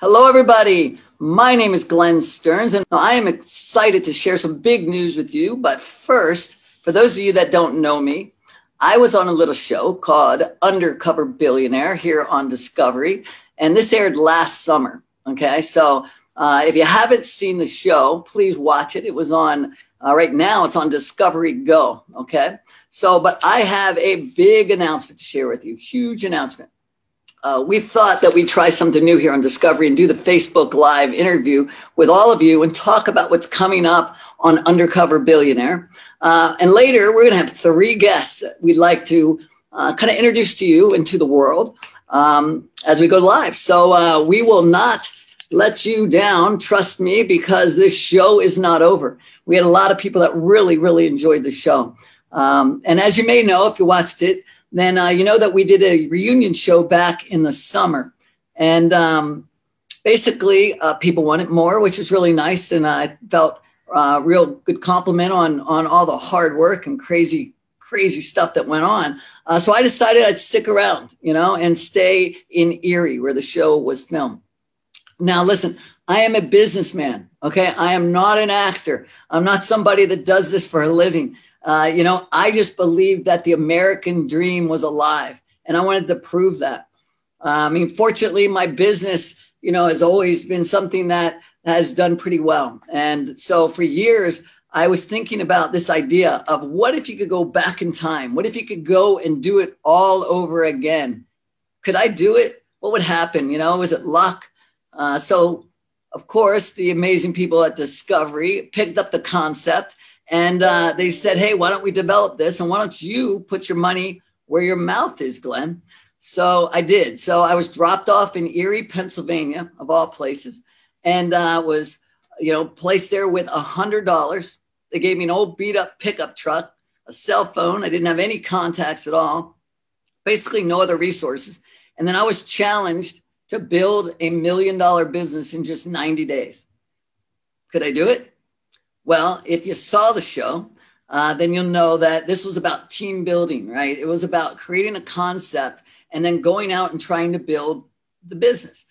Hello, everybody. My name is Glenn Stearns, and I am excited to share some big news with you. But first, for those of you that don't know me, I was on a little show called Undercover Billionaire here on Discovery, and this aired last summer. Okay, so if you haven't seen the show, please watch it. It was on, right now, it's on Discovery Go. Okay, so, but I have a big announcement to share with you, huge announcement. We thought that we'd try something new here on Discovery and do the Facebook Live interview with all of you and talk about what's coming up on Undercover Billionaire. And later, we're going to have 3 guests that we'd like to kind of introduce to you and to the world as we go live. So we will not let you down, trust me, because this show is not over. We had a lot of people that really, really enjoyed the show. And as you may know, if you watched it, then you know that we did a reunion show back in the summer. And basically, people wanted more, which is really nice. And I felt a real good compliment on all the hard work and crazy stuff that went on. So I decided I'd stick around, you know, and stay in Erie where the show was filmed. Now, listen, I am a businessman, okay? I am not an actor. I'm not somebody that does this for a living. You know, I just believed that the American dream was alive, and I wanted to prove that. I mean, fortunately, my business, you know, has always been something that has done pretty well. And so for years, I was thinking about this idea of what if you could go back in time? What if you could go and do it all over again? Could I do it? What would happen? You know, was it luck? So, of course, the amazing people at Discovery picked up the concept. And they said, hey, why don't we develop this? And why don't you put your money where your mouth is, Glenn? So I did. So I was dropped off in Erie, Pennsylvania, of all places, and was, you know, placed there with $100. They gave me an old beat up pickup truck, a cell phone. I didn't have any contacts at all, basically no other resources. And then I was challenged to build $1 million business in just 90 days. Could I do it? Well, if you saw the show, then you'll know that this was about team building, right? It was about creating a concept and then going out and trying to build the business.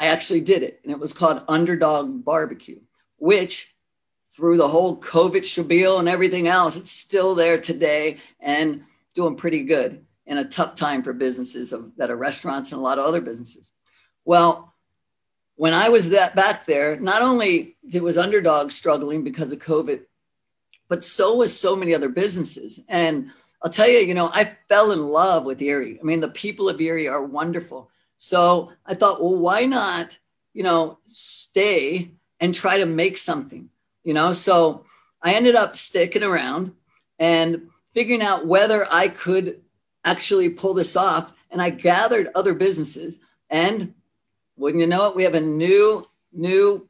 I actually did it, and it was called Underdog Barbecue, which through the whole COVID spiel and everything else, it's still there today and doing pretty good in a tough time for businesses that are restaurants and a lot of other businesses. Well, when I was back there, not only was Underdog struggling because of COVID, but so was so many other businesses. And I'll tell you, you know, I fell in love with Erie. I mean, the people of Erie are wonderful. So I thought, well, why not, you know, stay and try to make something, you know? So I ended up sticking around and figuring out whether I could actually pull this off. And I gathered other businesses, and wouldn't you know it, we have a new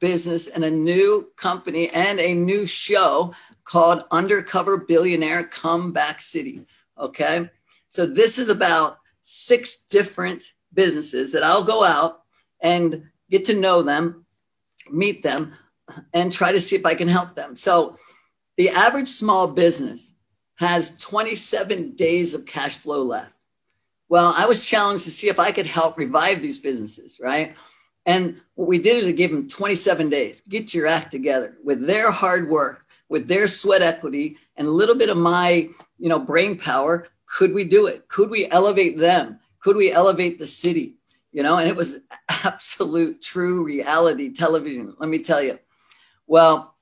business and a new company and a new show called Undercover Billionaire Comeback City. Okay. So this is about 6 different businesses that I'll go out and get to know them, meet them, and try to see if I can help them. So the average small business has 27 days of cash flow left. Well, I was challenged to see if I could help revive these businesses, right? And what we did is we gave them 27 days. Get your act together with their hard work, with their sweat equity, and a little bit of my, you know, brain power. Could we do it? Could we elevate them? Could we elevate the city? You know, and it was absolute true reality television, let me tell you. Well,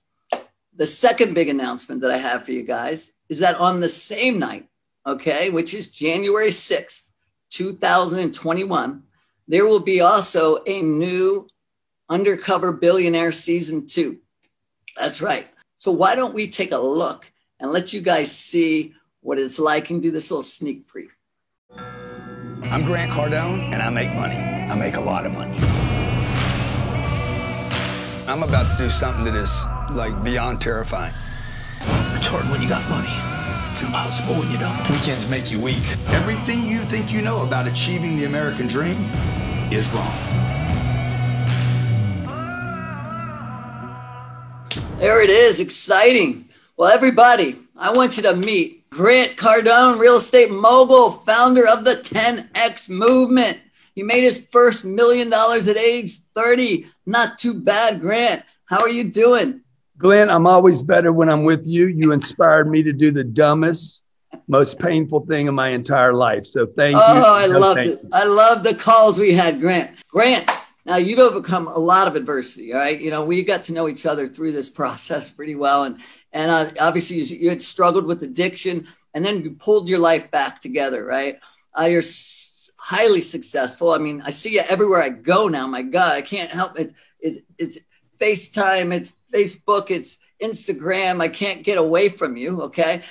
the second big announcement that I have for you guys is that on the same night, okay, which is January 6th, 2021, there will be also a new Undercover Billionaire Season 2. That's right. So why don't we take a look and let you guys see what it's like and do this little sneak preview. I'm Grant Cardone, and I make money. I make a lot of money. I'm about to do something that is, like, beyond terrifying. It's hard when you got money. It's impossible when you don't. Weekends make you weak. Everything you think you know about achieving the American dream is wrong. There it is, exciting. Well, everybody, I want you to meet Grant Cardone, real estate mogul, founder of the 10X movement. He made his first $1 million at age 30. Not too bad, Grant. How are you doing? Glenn, I'm always better when I'm with you. You inspired me to do the dumbest, most painful thing in my entire life. So thank you. Oh, I loved it. I love the calls we had, Grant. Grant, now you've overcome a lot of adversity, all right? You know, we got to know each other through this process pretty well. And obviously you had struggled with addiction, and then you pulled your life back together, right? You're highly successful. I mean, I see you everywhere I go now. My God, I can't help it. It's FaceTime, it's Facebook, it's Instagram. I can't get away from you. Okay.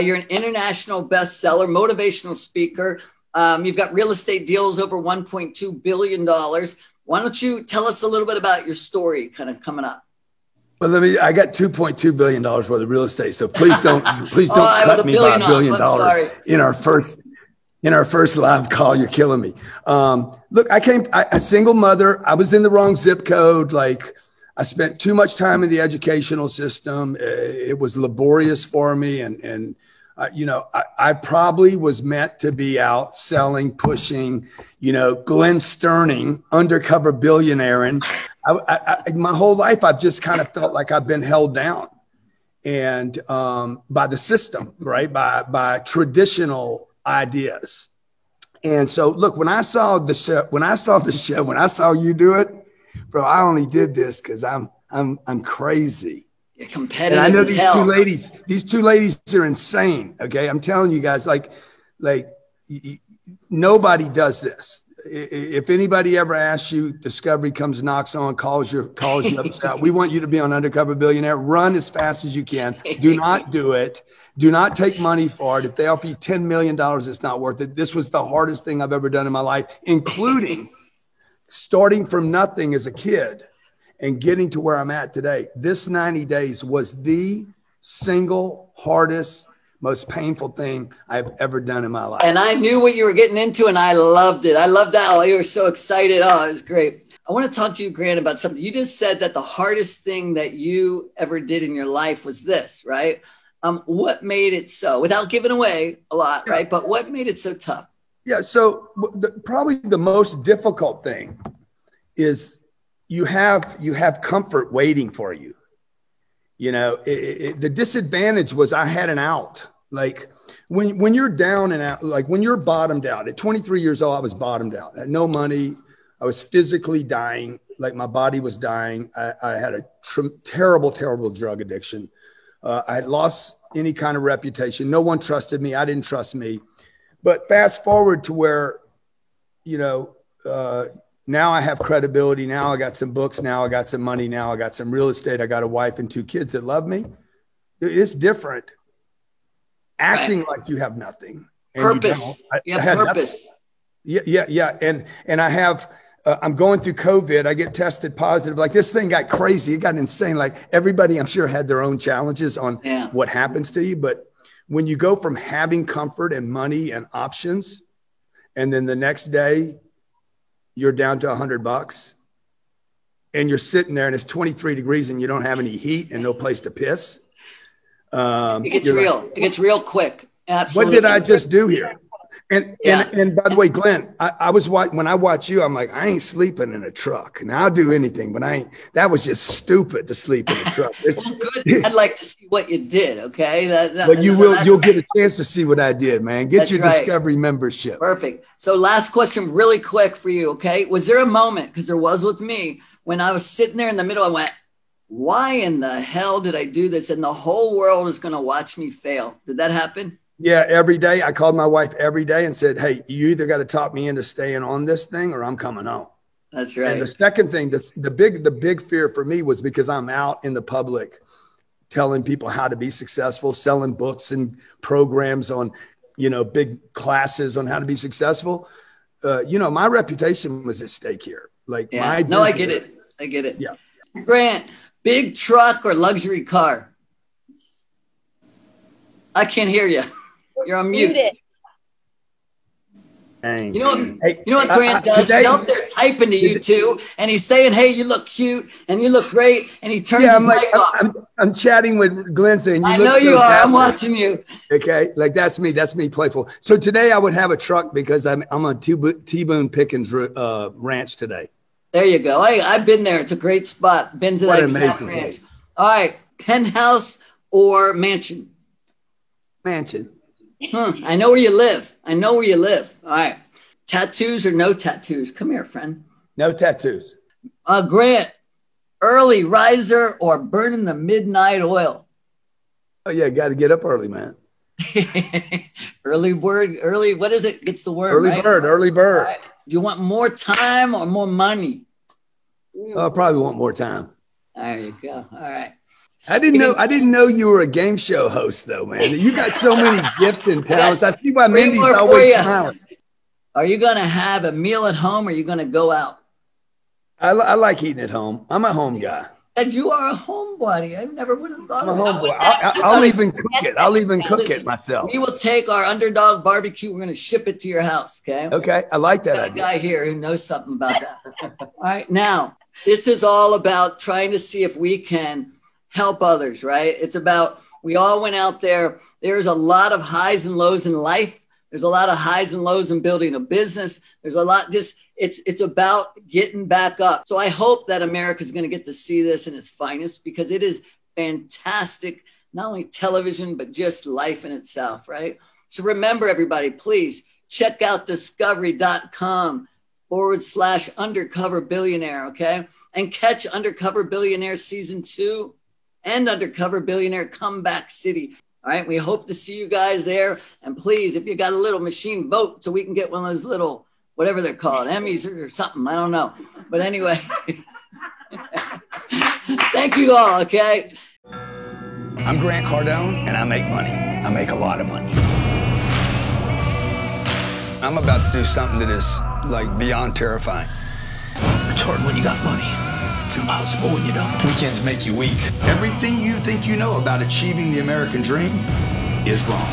You're an international bestseller, motivational speaker. You've got real estate deals over $1.2 billion. Why don't you tell us a little bit about your story kind of coming up? Well, I got $2.2 billion worth of real estate. So please don't cut me by $1 billion in our first live call. You're killing me. Look, a single mother. I was in the wrong zip code. Like, I spent too much time in the educational system. It was laborious for me. And you know, I probably was meant to be out selling, pushing, you know, Glenn Sterning, Undercover Billionaire. And my whole life, I've just kind of felt like I've been held down and by the system, right? By traditional ideas. And so, look, when I saw you do it, bro, I only did this because I'm crazy. You're competitive. And I know these two ladies are insane. Okay. I'm telling you guys, like nobody does this. If anybody ever asks you, Discovery comes, knocks on, calls you up, we want you to be on Undercover Billionaire. Run as fast as you can. Do not do it. Do not take money for it. If they offer you $10 million, it's not worth it. This was the hardest thing I've ever done in my life, including starting from nothing as a kid and getting to where I'm at today. This 90 days was the single hardest, most painful thing I've ever done in my life. And I knew what you were getting into, and I loved it. I loved that. You were so excited. Oh, it was great. I want to talk to you, Grant, about something. You just said that the hardest thing that you ever did in your life was this, right? What made it so, without giving away a lot, right? But what made it so tough? Yeah. So probably the most difficult thing is you have comfort waiting for you. You know, the disadvantage was I had an out. Like when you're down and out, like when you're bottomed out at 23 years old, I was bottomed out. I had no money. I was physically dying. Like my body was dying. I had a terrible, terrible drug addiction. I had lost any kind of reputation. No one trusted me. I didn't trust me. But fast forward to where, you know, now I have credibility. Now I got some books. Now I got some money. Now I got some real estate. I got a wife and 2 kids that love me. It's different acting like you have nothing. Purpose. You have purpose. Yeah. And I have, I'm going through COVID. I get tested positive. Like this thing got crazy. It got insane. Like everybody, I'm sure, had their own challenges on what happens to you. But when you go from having comfort and money and options, and then the next day you're down to $100 and you're sitting there and it's 23 degrees and you don't have any heat and no place to piss. It gets real. Like, it gets real quick. Absolutely. What did I just do here? And by the way, Glenn, when I watch you, I'm like, I ain't sleeping in a truck. And I'll do anything, but that was just stupid to sleep in a truck. Well, good. I'd like to see what you did. Okay. But you'll get a chance to see what I did, man. Get your Discovery membership. Perfect. So last question, really quick for you. Okay. Was there a moment, because there was with me, when I was sitting there in the middle, I went, why in the hell did I do this? And the whole world is going to watch me fail. Did that happen? Yeah, every day. I called my wife every day and said, hey, you either got to talk me into staying on this thing or I'm coming home. That's right. And the second thing, that's the big fear for me was because I'm out in the public telling people how to be successful, selling books and programs on, you know, big classes on how to be successful. You know, my reputation was at stake here. Like, I get it. I get it. Yeah. Grant, big truck or luxury car? I can't hear you. You're on mute. Dang. You know what? Hey, You know what Grant does? today- He's out there typing to you too, and he's saying, "Hey, you look cute and you look great," and he turns Yeah, his I'm like, mic off. I'm chatting with Glenn saying, I look know so you are. I'm dapper." watching you. Okay, like that's me playful. So today I would have a truck because I'm on T-Boone Pickens ranch today. There you go. I've been there. It's a great spot. Been to What that an exact amazing ranch. place. All right, penthouse or mansion? Mansion. I know where you live. I know where you live. All right, tattoos or no tattoos? Come here, friend. No tattoos. Grant, early riser or burning the midnight oil? Oh yeah, got to get up early, man. Early what is it? It's the word, Early right? bird. All right. Do you want more time or more money? Probably want more time. There you go. All right. I didn't know you were a game show host though, man. You got so many gifts and talents. I see why Mindy's more for always you. smiling. Are you going to have a meal at home or are you going to go out? I like eating at home. I'm a home guy. And you are a homebody. I never would have thought I'm a of homeboy. that. I'll even cook it. I'll even cook Listen, it myself. We will take our underdog barbecue. We're going to ship it to your house. Okay. Okay, I like that Got a idea. guy here who knows something about that. All right. Now, this is all about trying to see if we can help others, right? It's about, we all went out there. There's a lot of highs and lows in life. There's a lot of highs and lows in building a business. There's a lot it's about getting back up. So I hope that America is going to get to see this in its finest because it is fantastic, not only television, but just life in itself, right? So remember, everybody, please check out discovery.com/Undercover Billionaire, okay? And catch Undercover Billionaire Season 2 and Undercover Billionaire Comeback City. All right, we hope to see you guys there. And please, if you got a little machine, vote so we can get one of those little, whatever they're called, Emmys or something. I don't know. But anyway, thank you all, okay? I'm Grant Cardone, and I make money. I make a lot of money. I'm about to do something that is, like, beyond terrifying. It's hard when you got money. It's impossible when you don't. Weekends make you weak. Everything you think you know about achieving the American dream is wrong.